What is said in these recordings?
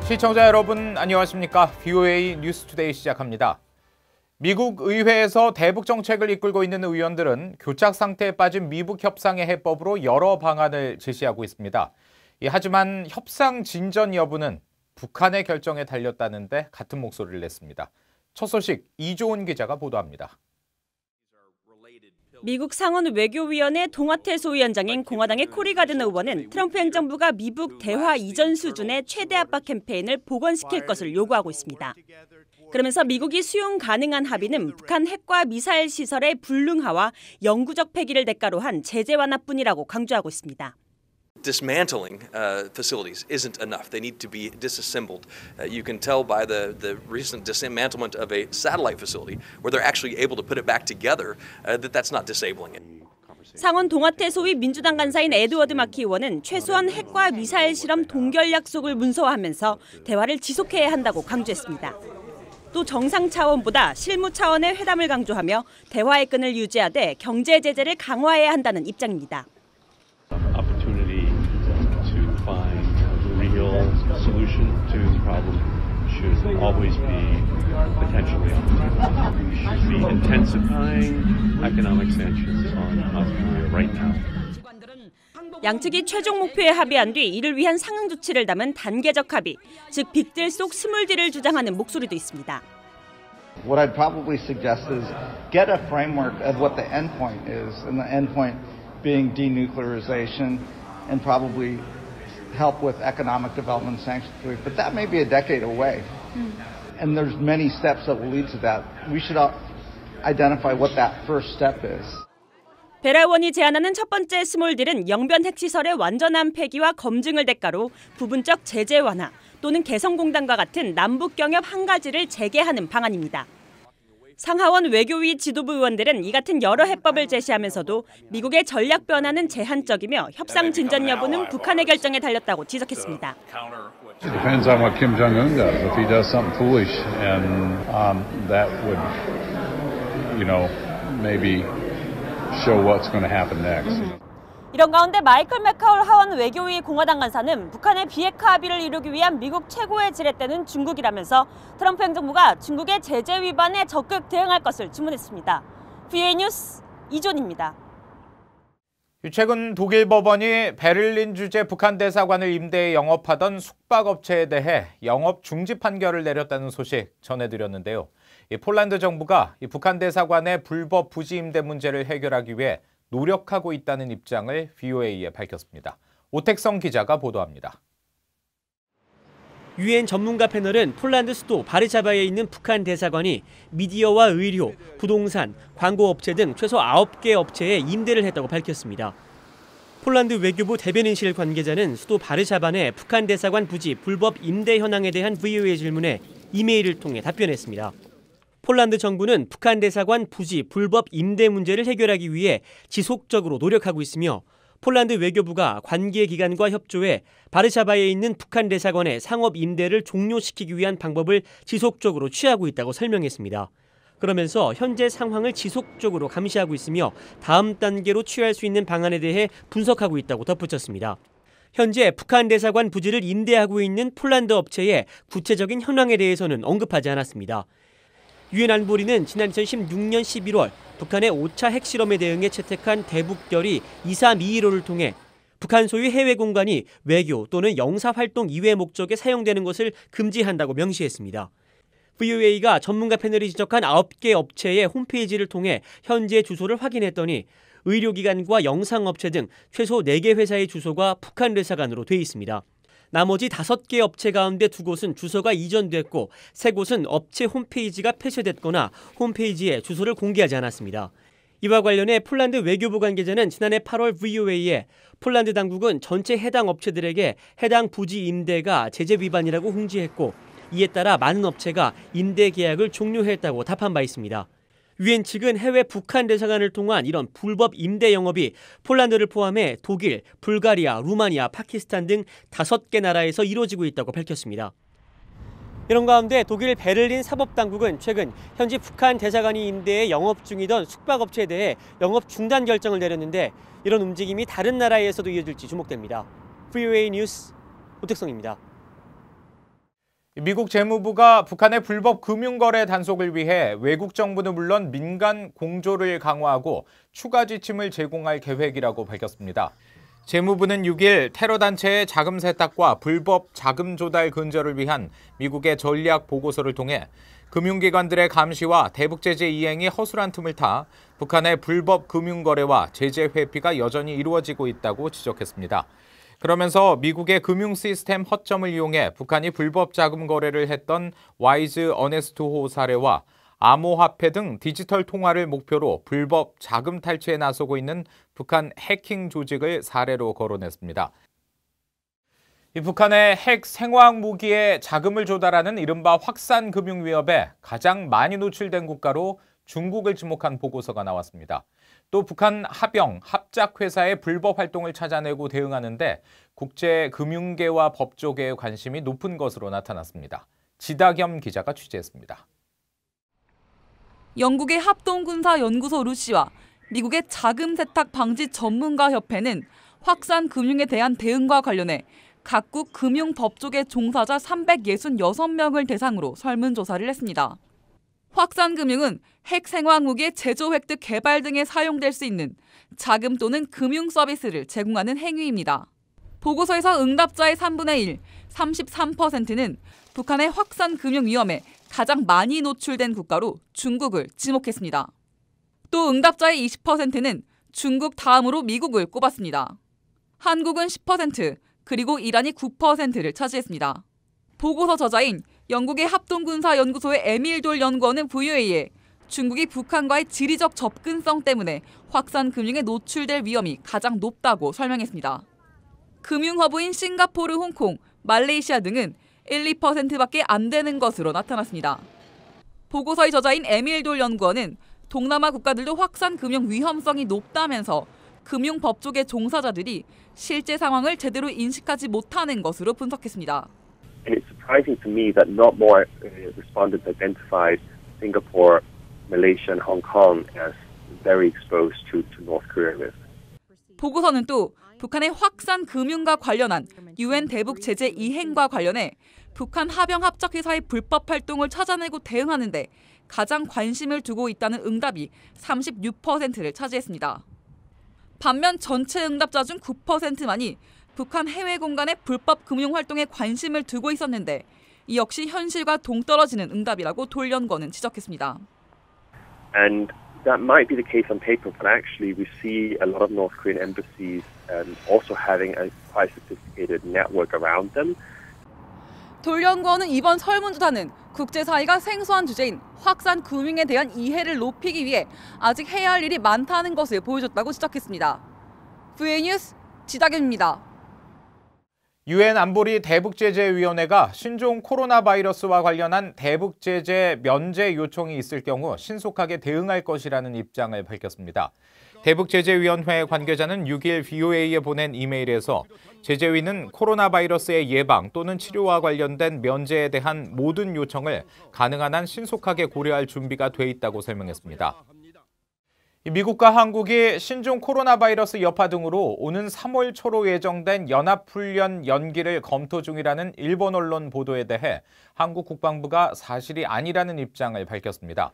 시청자 여러분 안녕하십니까? VOA 뉴스투데이 시작합니다. 미국 의회에서 대북 정책을 이끌고 있는 의원들은 교착 상태에 빠진 미북 협상의 해법으로 여러 방안을 제시하고 있습니다. 하지만 협상 진전 여부는 북한의 결정에 달렸다는데 같은 목소리를 냈습니다. 첫 소식 이조은 기자가 보도합니다. 미국 상원 외교위원회 동아태 소위원장인 공화당의 코리 가드너 의원은 트럼프 행정부가 미북 대화 이전 수준의 최대 압박 캠페인을 복원시킬 것을 요구하고 있습니다. 그러면서 미국이 수용 가능한 합의는 북한 핵과 미사일 시설의 불능화와 영구적 폐기를 대가로 한 제재 완화뿐이라고 강조하고 있습니다. Dismantling facilities isn't enough. They need to be disassembled. You can tell by the recent dismantlement of a satellite facility where they're actually able to put it back together that that's not disabling it. 상원 동아태 소위 민주당 간사인 에드워드 마키 의원은 최소한 핵과 미사일 실험 동결 약속을 문서화하면서 대화를 지속해야 한다고 강조했습니다. 또 정상 차원보다 실무 차원의 회담을 강조하며 대화의 끈을 유지하되 경제 제재를 강화해야 한다는 입장입니다. Solution to the problem should always be potentially on. We should be intensifying economic sanctions on North Korea right now. 양측이 최종 목표에 합의한 뒤 이를 위한 상응 조치를 담은 단계적 합의, 즉 빅딜 속 스몰딜을 주장하는 목소리도 있습니다. What I'd probably suggest is get a framework of what the end point is, and the end point being denuclearization and probably help with economic development sanctions, but that may be a decade away. And there's many steps that will lead to that. We should identify what that first step is. 베라 의원이 제안하는 첫 번째 스몰딜은 영변 핵시설의 완전한 폐기와 검증을 대가로 부분적 제재 완화 또는 개성공단과 같은 남북 경협 한 가지를 재개하는 방안입니다. 상하원 외교위 지도부 의원들은 이 같은 여러 해법을 제시하면서도 미국의 전략 변화는 제한적이며 협상 진전 여부는 북한의 결정에 달렸다고 지적했습니다. It depends on what Kim Jong-un does. If he does something foolish, and that would, maybe show what's going to happen next. 이런 가운데 마이클 맥카울 하원 외교위 공화당 간사는 북한의 비핵화 합의를 이루기 위한 미국 최고의 지렛대는 중국이라면서 트럼프 행정부가 중국의 제재 위반에 적극 대응할 것을 주문했습니다. VOA 뉴스 이존입니다. 최근 독일 법원이 베를린 주재 북한 대사관을 임대해 영업하던 숙박업체에 대해 영업 중지 판결을 내렸다는 소식 전해드렸는데요. 폴란드 정부가 북한 대사관의 불법 부지 임대 문제를 해결하기 위해 노력하고 있다는 입장을 VOA에 밝혔습니다. 오택성 기자가 보도합니다. 유엔 전문가 패널은 폴란드 수도 바르샤바에 있는 북한 대사관이 미디어와 의료, 부동산, 광고업체 등 최소 9개 업체에 임대를 했다고 밝혔습니다. 폴란드 외교부 대변인실 관계자는 수도 바르샤바 내 북한 대사관 부지 불법 임대 현황에 대한 VOA 질문에 이메일을 통해 답변했습니다. 폴란드 정부는 북한 대사관 부지 불법 임대 문제를 해결하기 위해 지속적으로 노력하고 있으며 폴란드 외교부가 관계기관과 협조해 바르샤바에 있는 북한 대사관의 상업 임대를 종료시키기 위한 방법을 지속적으로 취하고 있다고 설명했습니다. 그러면서 현재 상황을 지속적으로 감시하고 있으며 다음 단계로 취할 수 있는 방안에 대해 분석하고 있다고 덧붙였습니다. 현재 북한 대사관 부지를 임대하고 있는 폴란드 업체의 구체적인 현황에 대해서는 언급하지 않았습니다. 유엔 안보리는 지난 2016년 11월 북한의 5차 핵실험에 대응해 채택한 대북결의 2321호를 통해 북한 소유 해외 공간이 외교 또는 영사활동 이외 목적에 사용되는 것을 금지한다고 명시했습니다. VOA가 전문가 패널이 지적한 9개 업체의 홈페이지를 통해 현재 주소를 확인했더니 의료기관과 영상업체 등 최소 4개 회사의 주소가 북한 대사관으로 돼 있습니다. 나머지 5개 업체 가운데 2곳은 주소가 이전됐고 3곳은 업체 홈페이지가 폐쇄됐거나 홈페이지에 주소를 공개하지 않았습니다. 이와 관련해 폴란드 외교부 관계자는 지난해 8월 VOA에 폴란드 당국은 전체 해당 업체들에게 해당 부지 임대가 제재 위반이라고 홍지했고 이에 따라 많은 업체가 임대 계약을 종료했다고 답한 바 있습니다. 유엔 측은 해외 북한 대사관을 통한 이런 불법 임대 영업이 폴란드를 포함해 독일, 불가리아, 루마니아, 파키스탄 등 5개 나라에서 이루어지고 있다고 밝혔습니다. 이런 가운데 독일 베를린 사법당국은 최근 현지 북한 대사관이 임대해 영업 중이던 숙박업체에 대해 영업 중단 결정을 내렸는데 이런 움직임이 다른 나라에서도 이어질지 주목됩니다. VOA 뉴스 오택성입니다. 미국 재무부가 북한의 불법 금융거래 단속을 위해 외국 정부는 물론 민간 공조를 강화하고 추가 지침을 제공할 계획이라고 밝혔습니다. 재무부는 6일 테러 단체의 자금 세탁과 불법 자금 조달 근절을 위한 미국의 전략 보고서를 통해 금융기관들의 감시와 대북 제재 이행이 허술한 틈을 타 북한의 불법 금융거래와 제재 회피가 여전히 이루어지고 있다고 지적했습니다. 그러면서 미국의 금융 시스템 허점을 이용해 북한이 불법 자금 거래를 했던 와이즈 어네스트호 사례와 암호화폐 등 디지털 통화를 목표로 불법 자금 탈취에 나서고 있는 북한 해킹 조직을 사례로 거론했습니다. 이 북한의 핵 생화학 무기에 자금을 조달하는 이른바 확산 금융 위협에 가장 많이 노출된 국가로 중국을 지목한 보고서가 나왔습니다. 또 북한 합영, 합작회사의 불법 활동을 찾아내고 대응하는데 국제금융계와 법조계의 관심이 높은 것으로 나타났습니다. 지다겸 기자가 취재했습니다. 영국의 합동군사연구소 루시와 미국의 자금 세탁 방지 전문가 협회는 확산 금융에 대한 대응과 관련해 각국 금융법조계 종사자 366명을 대상으로 설문조사를 했습니다. 확산 금융은 핵 생화학 무기의 제조, 획득, 개발 등에 사용될 수 있는 자금 또는 금융 서비스를 제공하는 행위입니다. 보고서에서 응답자의 3분의 1, 33%는 북한의 확산 금융 위험에 가장 많이 노출된 국가로 중국을 지목했습니다. 또 응답자의 20%는 중국 다음으로 미국을 꼽았습니다. 한국은 10%, 그리고 이란이 9%를 차지했습니다. 보고서 저자인 영국의 합동군사연구소의 에밀 돌 연구원은 VOA에 중국이 북한과의 지리적 접근성 때문에 확산 금융에 노출될 위험이 가장 높다고 설명했습니다. 금융허브인 싱가포르, 홍콩, 말레이시아 등은 1, 2%밖에 안 되는 것으로 나타났습니다. 보고서의 저자인 에밀 돌 연구원은 동남아 국가들도 확산 금융 위험성이 높다면서 금융법조계 종사자들이 실제 상황을 제대로 인식하지 못하는 것으로 분석했습니다. And it's surprising to me that not more respondents identified Singapore, Malaysia, and Hong Kong as very exposed to North Korea risk. 보고서는 또 북한의 확산 금융과 관련한 UN 대북 제재 이행과 관련해 북한 합영 합작회사의 불법 활동을 찾아내고 대응하는 데 가장 관심을 두고 있다는 응답이 36%를 차지했습니다. 반면 전체 응답자 중 9%만이 북한 해외 공간의 불법 금융 활동에 관심을 두고 있었는데 이 역시 현실과 동떨어지는 응답이라고 돌 연구원은 지적했습니다. And that might be the case on paper, but actually we see a lot of North Korean embassies also having a quite sophisticated network around them. 돌 연구원은 이번 설문조사는 국제사회가 생소한 주제인 확산 금융에 대한 이해를 높이기 위해 아직 해야 할 일이 많다는 것을 보여줬다고 지적했습니다. VOA 뉴스 지다겸입니다. 유엔 안보리 대북제재위원회가 신종 코로나 바이러스와 관련한 대북제재 면제 요청이 있을 경우 신속하게 대응할 것이라는 입장을 밝혔습니다. 대북제재위원회 관계자는 6일 VOA에 보낸 이메일에서 제재위는 코로나 바이러스의 예방 또는 치료와 관련된 면제에 대한 모든 요청을 가능한 한 신속하게 고려할 준비가 돼 있다고 설명했습니다. 미국과 한국이 신종 코로나 바이러스 여파 등으로 오는 3월 초로 예정된 연합훈련 연기를 검토 중이라는 일본 언론 보도에 대해 한국 국방부가 사실이 아니라는 입장을 밝혔습니다.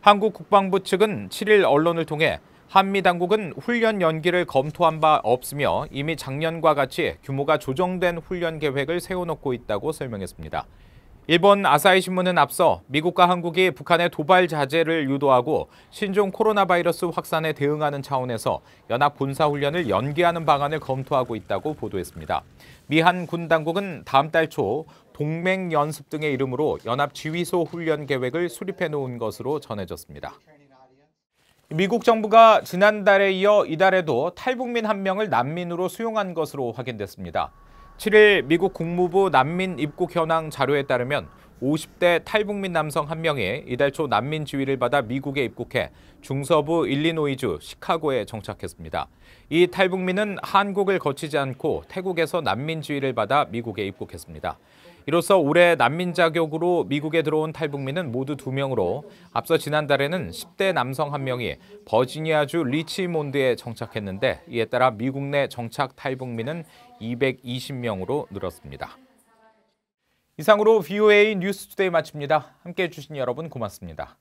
한국 국방부 측은 7일 언론을 통해 한미 당국은 훈련 연기를 검토한 바 없으며 이미 작년과 같이 규모가 조정된 훈련 계획을 세워놓고 있다고 설명했습니다. 일본 아사히 신문은 앞서 미국과 한국이 북한의 도발 자제를 유도하고 신종 코로나 바이러스 확산에 대응하는 차원에서 연합 군사훈련을 연기하는 방안을 검토하고 있다고 보도했습니다. 미한 군 당국은 다음 달 초 동맹 연습 등의 이름으로 연합 지휘소 훈련 계획을 수립해 놓은 것으로 전해졌습니다. 미국 정부가 지난달에 이어 이달에도 탈북민 1명을 난민으로 수용한 것으로 확인됐습니다. 7일 미국 국무부 난민 입국 현황 자료에 따르면 50대 탈북민 남성 1명이 이달 초 난민 지위를 받아 미국에 입국해 중서부 일리노이주 시카고에 정착했습니다. 이 탈북민은 한국을 거치지 않고 태국에서 난민 지위를 받아 미국에 입국했습니다. 이로써 올해 난민 자격으로 미국에 들어온 탈북민은 모두 2명으로 앞서 지난달에는 10대 남성 1명이 버지니아주 리치몬드에 정착했는데 이에 따라 미국 내 정착 탈북민은 220명으로 늘었습니다. 이상으로 VOA 뉴스투데이 마칩니다. 함께해 주신 여러분 고맙습니다.